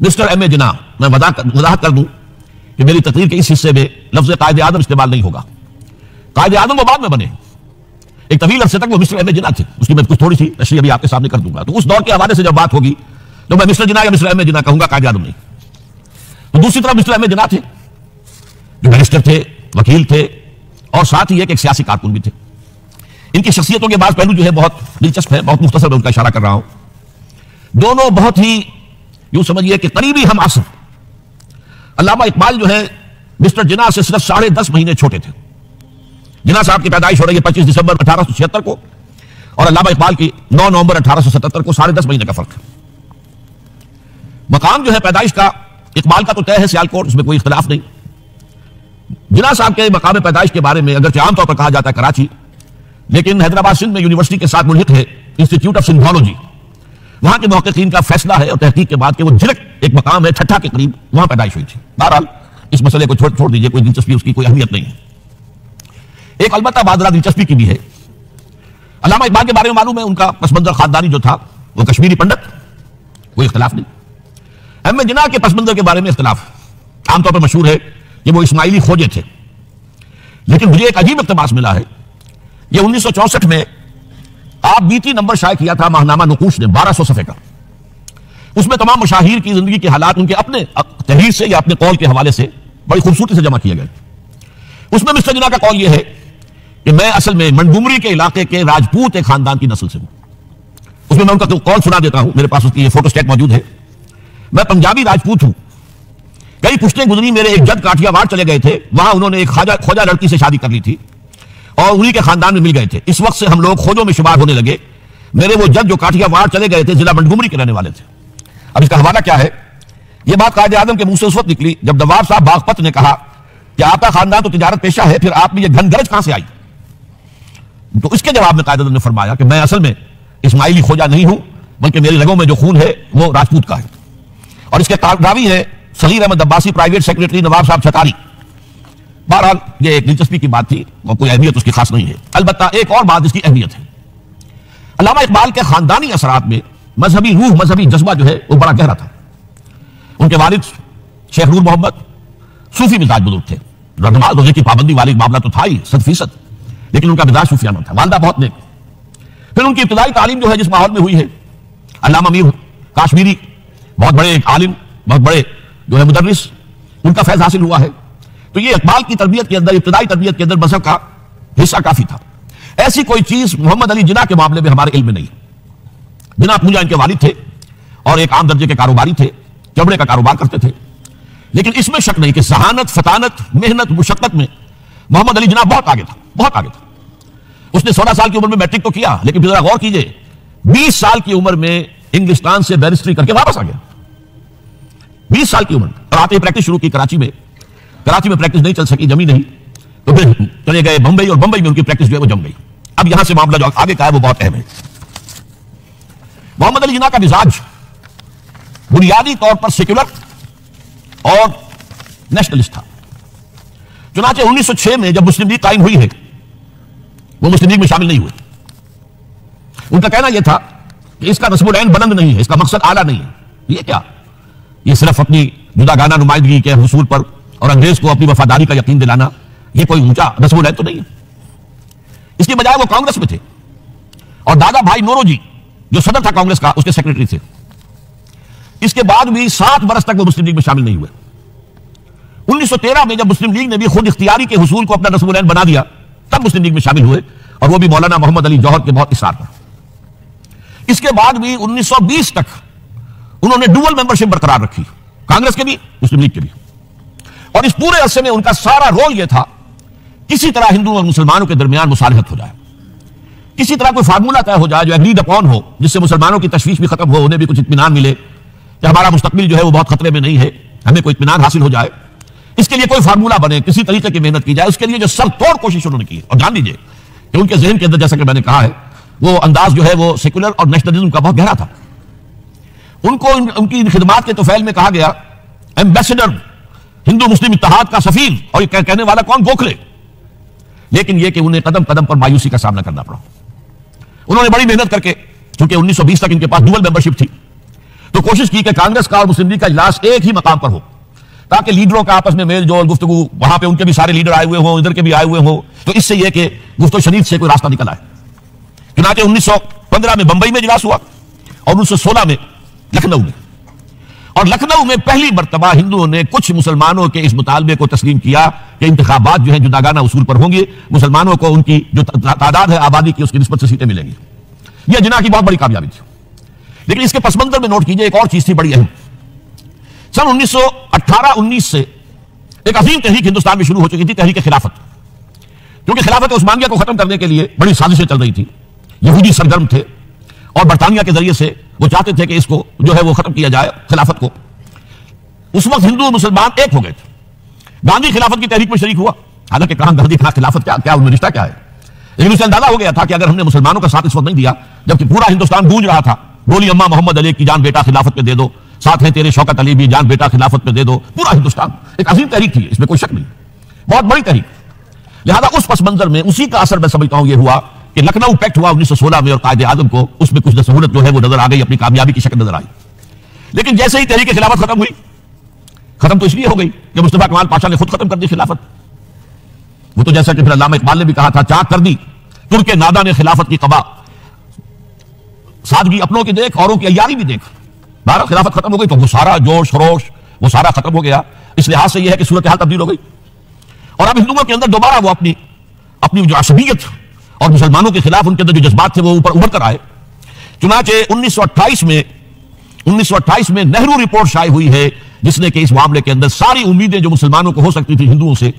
Mister M A जिन्ना, मैं वजाहत कर दूं कि मेरी तकरीर के इस हिस्से में लफ्ज कायदे आदम इस्तेमाल नहीं होगा। कायदे आदम वो बाद में बने, एक तवील अरसे तक वो मिस्टर एम ए जिन्ना थे। उसकी मैं कुछ थोड़ी सी तशरीह अभी आपके सामने कर दूंगा। तो उस दौर के हवाले से जब बात होगी तो मैं मिस्टर जिन्ना या मिस्टर एम ए जिन्ना कहूंगा, कायदे आदम नहीं। तो दूसरी तरफ मिस्टर एम ए जिन्ना थे जो बैरिस्टर थे, वकील थे और साथ ही एक सियासी कारकुन भी थे। इनकी शख्सियतों के बाद पहलू जो है बहुत दिलचस्प है, बहुत मुख्तसर मैं उनका इशारा कर रहा हूं। दोनों बहुत ही यूं समझिए कि करीबी हम आसर। अल्लामा इकबाल जो है मिस्टर जिन्ना से सिर्फ 10.5 महीने छोटे थे। जिन्ना साहब की पैदाइश हो रही है 25 दिसंबर 1876 को और अल्लामा इकबाल की 9 नवंबर 1877 को 10.5 महीने का फर्क है। मकाम जो है पैदाइश का इकबाल का तो तय है सियालकोट, उसमें कोई इख्तिलाफ नहीं। जिन्ना साहब के मकाम पैदाइश के बारे में अगर आमतौर पर कहा जाता है कराची, लेकिन हैदराबाद सिंध में यूनिवर्सिटी के साथ मुल्हिक है इंस्टीट्यूट ऑफ सिंधोलॉजी। वहां के मुहक्किकीन का फैसला है और तहकीक के बाद कि वो झिलक एक मकाम है ठट्ठा के करीब, वहां पैदाइश हुई थी। बहरहाल इस मसले को छोड़ दीजिए, कोई दिलचस्पी उसकी कोई अहमियत नहीं है। एक अलबत्ता बात जरा दिलचस्पी की भी है। अल्लामा इकबाल के बारे में मालूम है उनका पसमंजर खानदानी जो था वो कश्मीरी पंडित, कोई इख्तिलाफ नहीं। एम ए जिन्ना के पसमंजर के बारे में इख्तिलाफ आमतौर पर मशहूर है कि वो इस्माइली खोजे थे, लेकिन मुझे एक अजीब इक़्तिबास मिला है। ये 1964 में आप बीती नंबर शाये किया था माहनामा नुकूश ने 1200 सफ़े का। उसमें तमाम मशाहिर की जिंदगी के हालात उनके अपने तहरीर से या अपने कौल के हवाले से बड़ी खूबसूरती से जमा किए गए। उसमें मिस्टर जिन्ना का कौल यह है कि मैं असल में मंडुमरी के इलाके के राजपूत एक खानदान की नस्ल से हूं। उसमें मैं उनका कौल सुना देता हूं, मेरे पास उसकी ये फोटोस्टेट मौजूद है। मैं पंजाबी राजपूत हूं। कई पुश्तें गुजरी, मेरे एक जद काठियावाड़ चले गए थे, वहां उन्होंने एक खोजा लड़की से शादी कर ली थी और उन्हीं के खानदान में मिल गए थे। इस वक्त से हम लोग खोजों में शुमार होने लगे। मेरे वो जद जो काठियावाड़ चले गए थे जिला मंडुमरी के रहने वाले थे। अब इसका हवाला क्या है? यह बात कायदे आदम के मुंह से उस वक्त निकली जब नवाब साहब बागपत ने कहा कि आपका खानदान तो तिजारत पेशा है, फिर आप में यह घनगरज कहां से आई? तो इसके जवाब में कायदे आदम ने फरमाया कि मैं असल में इस्माइली खोजा नहीं हूं, बल्कि मेरी रगों में जो खून है वो राजपूत का है। और इसके रावी है सगीर अहमद अब्बासी, प्राइवेट सेक्रेटरी नवाब साहब छतारी। बहरहाल ये एक दिलचस्पी की बात थी और कोई अहमियत उसकी खास नहीं है। अलबत्ता एक और बात इसकी अहमियत है। अल्लामा इकबाल के खानदानी असरात में मजहबी रूह, मजहबी जज्बा जो है वो बड़ा गहरा था। उनके वालिद शेख नूर मोहम्मद सूफी मिजाज बुजुर्ग थे। नमाज रोजे की पाबंदी वाली मामला तो था ही 100%, लेकिन उनका मिजाज सूफियाना था। वालदा बहुत नेक। फिर उनकी इब्तिदाई तालीम जो है जिस माहौल में हुई है, अल्लामा मीर काश्मीरी बहुत बड़े एक आलिम, बहुत बड़े जो है मुदर्रिस, उनका फैज हासिल हुआ है। तो ये इकबाल की तरबियत के अंदर, इब्तिदाई तरबियत के अंदर मजहब का हिस्सा काफी था। ऐसी कोई चीज मोहम्मद अली जिन्ना के मामले में हमारे इल्म में नहीं। जिन्ना पूंजा इनके वालिद थे और एक आम दर्जे के कारोबारी थे, चमड़े का कारोबार करते थे। लेकिन इसमें शक नहीं कि जहानत, फतानत, मेहनत, मुशक्कत में मोहम्मद अली जिन्ना बहुत आगे था, बहुत आगे था। उसने 16 साल की उम्र में मैट्रिक तो किया, लेकिन फिर गौर कीजिए 20 साल की उम्र में इंग्लिस्तान से बैरिस्ट्री करके वापस आ गया। 20 साल की उम्र और आते ही प्रैक्टिस शुरू की कराची में। कराची में प्रैक्टिस नहीं चल सकी, जमी नहीं, तो फिर चले गए बंबई और बंबई में उनकी प्रैक्टिस जो है वो जम गई। अब यहां से मामला जो आगे का है वो बहुत अहम है। मोहम्मद अली जिन्ना का मिजाज बुनियादी तौर पर सेक्युलर और नेशनलिस्ट था। चुनाचे 1906 में जब मुस्लिम लीग कायम हुई है, वो मुस्लिम लीग में शामिल नहीं हुए। उनका कहना यह था कि इसका नस्बुल ऐन बुलंद नहीं है, इसका मकसद आला नहीं है। ये क्या? ये सिर्फ अपनी जुदागाना नुमाइंदगी के हुसूल पर और अंग्रेज को अपनी वफादारी का यकीन दिलाना, ये कोई ऊंचा नस्बुल ऐन तो नहीं है। इसके बजाय वो कांग्रेस में थे और दादा भाई नौरोजी जो सदर था कांग्रेस का, उसके सेक्रेटरी थे। इसके बाद भी 7 बरस तक वो मुस्लिम लीग में शामिल नहीं हुए। 1913 में जब मुस्लिम लीग ने भी खुद इख्तियारी के हुसूल को अपना नस्बुल ऐन बना दिया, तब मुस्लिम लीग में शामिल हुए और वो भी मौलाना मोहम्मद अली जौहर के बहुत इशार पर। इसके बाद भी 1920 तक उन्होंने डुअल मेंबरशिप बरकरार रखी, कांग्रेस के भी मुस्लिम लीग के भी। और इस पूरे अरसे में उनका सारा रोल यह था किसी तरह हिंदू और मुसलमानों के दरमियान मुसालहत हो जाए, किसी तरह कोई फार्मूला तय हो जाए जो एग्रीड अपॉन हो, जिससे मुसलमानों की तशवीश भी खत्म हो, उन्हें भी कुछ इत्मीनान मिले कि हमारा मुस्तकबिल जो है वो बहुत खतरे में नहीं है, हमें कोई इत्मीनान हासिल हो जाए। इसके लिए कोई फार्मूला बने, किसी तरीके की मेहनत की जाए। उसके लिए जो सर तोड़ कोशिश उन्होंने की। और जान लीजिए कि उनके जहन के अंदर, जैसा कि मैंने कहा है, वो अंदाज जो है वो सेक्युलर और नेशनलिज्म का बहुत गहरा था। उनको उनकी खिदमात के तोफैल में कहा गया एम्बेसडर, हिंदू मुस्लिम इत्तेहाद का सफीर, और ये कहने वाला कौन? गोखले। लेकिन यह कि उन्हें कदम कदम पर मायूसी का सामना करना पड़ा। उन्होंने बड़ी मेहनत करके, क्योंकि 1920 तक इनके पास डुअल मेंबरशिप थी, तो कोशिश की कि कांग्रेस का और मुस्लिम लीग का इजलास एक ही मकाम पर हो, ताकि लीडरों का आपस में मेल जोल गुफ्तगू, वहां पे उनके भी सारे लीडर आए हुए हों, इधर के भी आए हुए हों, तो इससे यह कि गुफ्तगू शनीद से कोई रास्ता निकल आए। चुनांचे 1915 में बंबई में इजलास हुआ और 1916 में लखनऊ में। और लखनऊ में पहली मर्तबा हिंदुओं ने कुछ मुसलमानों के इस मुतालबे को तस्लीम किया कि इंतखाबात जो है जुदागाना उसूल पर होंगे, मुसलमानों को उनकी जो तादाद है आबादी की उसकी निस्बत से सीटें मिलेंगी। यह जिन्ना की बहुत बड़ी कामयाबी थी। लेकिन इसके पसमंजर में नोट कीजिए एक और चीज थी बड़ी अहम। सन 1918-19 से एक अजीम तहरीक हिंदुस्तान में शुरू हो चुकी थी, तहरीक खिलाफत। क्योंकि खिलाफत उस्मानिया को खत्म करने के लिए बड़ी साजिशें चल रही थी, यहूदी सरगर्म थे और बरतानिया के जरिए से वो चाहते थे कि इसको जो है वो खत्म किया जाए, खिलाफत को। उस वक्त हिंदू मुसलमान एक हो गए थे। गांधी खिलाफत की तहरीक में शरीक हुआ, हालांकि कहां गांधी कहां खिलाफत, क्या उनमें रिश्ता क्या है। लेकिन उसे अंदाजा हो गया था कि अगर हमने मुसलमानों का साथ इस वक्त नहीं दिया, जबकि पूरा हिंदुस्तान गूंज रहा था, बोली अम्मा मोहम्मद अली की जान बेटा खिलाफत पे दे दो, साथ है तेरे शौकत अली भी जान बेटा खिलाफत पे दे दो, पूरा हिंदुस्तान एक अजीम तहरीक थी, इसमें कोई शक नहीं, बहुत बड़ी तहरीक। लिहाजा उस पस मंजर में उसी का असर मैं समझता हूं यह हुआ कि लखनऊ पैक्ट हुआ 1916 में और कायदे आजम को उसमें कुछ सहूलत जो है वो नजर आ गई, अपनी कामयाबी की शक्ल नजर आई। लेकिन जैसे ही तहरीक खिलाफत खत्म हुई, खत्म तो इसलिए हो गई कि मुस्तफा कमाल पाशा ने खुद खत्म कर दी खिलाफत। वो तो जैसा कि फिर अल्लामा इकबाल ने भी कहा था, चाक कर दी तुर्के नादा ने खिलाफत की कबा, सादगी अपनों की देख औरों की अय्यारी भी देख। भारत खिलाफत खत्म हो गई तो वो सारा जोश खरोश वो सारा खत्म हो गया। इस लिहाज से यह है कि सूरत हाल तब्दील हो गई और अब हिंदुओं के अंदर दोबारा वो अपनी जो असबियत और मुसलमानों के खिलाफ उनके अंदर जो जज्बात थे वो ऊपर उभर कर आए। चुनांचे 1928 में नेहरू रिपोर्ट शाये हुई है, जिसने कि इस मामले के अंदर सारी उम्मीदें जो मुसलमानों को हो सकती थी हिंदुओं से,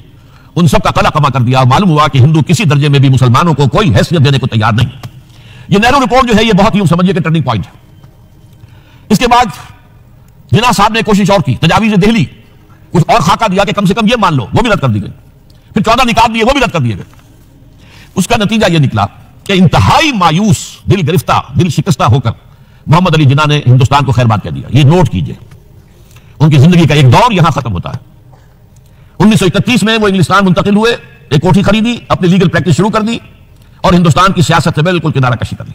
उन सब का कला कमा कर दिया। मालूम हुआ कि हिंदू किसी दर्जे में भी मुसलमानों को कोई हैसियत देने को तैयार नहीं। ये नेहरू रिपोर्ट जो है ये बहुत ही समझिए कि टर्निंग पॉइंट है। इसके बाद जिन्ना साहब ने कोशिश और की, तजावीज़ दिल्ली कुछ और खाका दिया कि कम से कम ये मान लो, वो भी रद्द कर दी गई। फिर 14 निकाल दिए, वो भी रद्द कर दिए गए। उसका नतीजा यह निकला कि इंतहाई मायूस, दिल गिरफ्ता, दिल शिकस्ता होकर मोहम्मद अली जिन्ना ने हिंदुस्तान को खैरबाद कह दिया। ये नोट कीजिए, उनकी जिंदगी का एक दौर यहां खत्म होता है। 1931 में वो इंग्लिस्तान मुंतकिल हुए, एक कोठी खरीदी, अपनी लीगल प्रैक्टिस शुरू कर दी और हिंदुस्तान की सियासत से बिल्कुल किनारा कशी कर ली।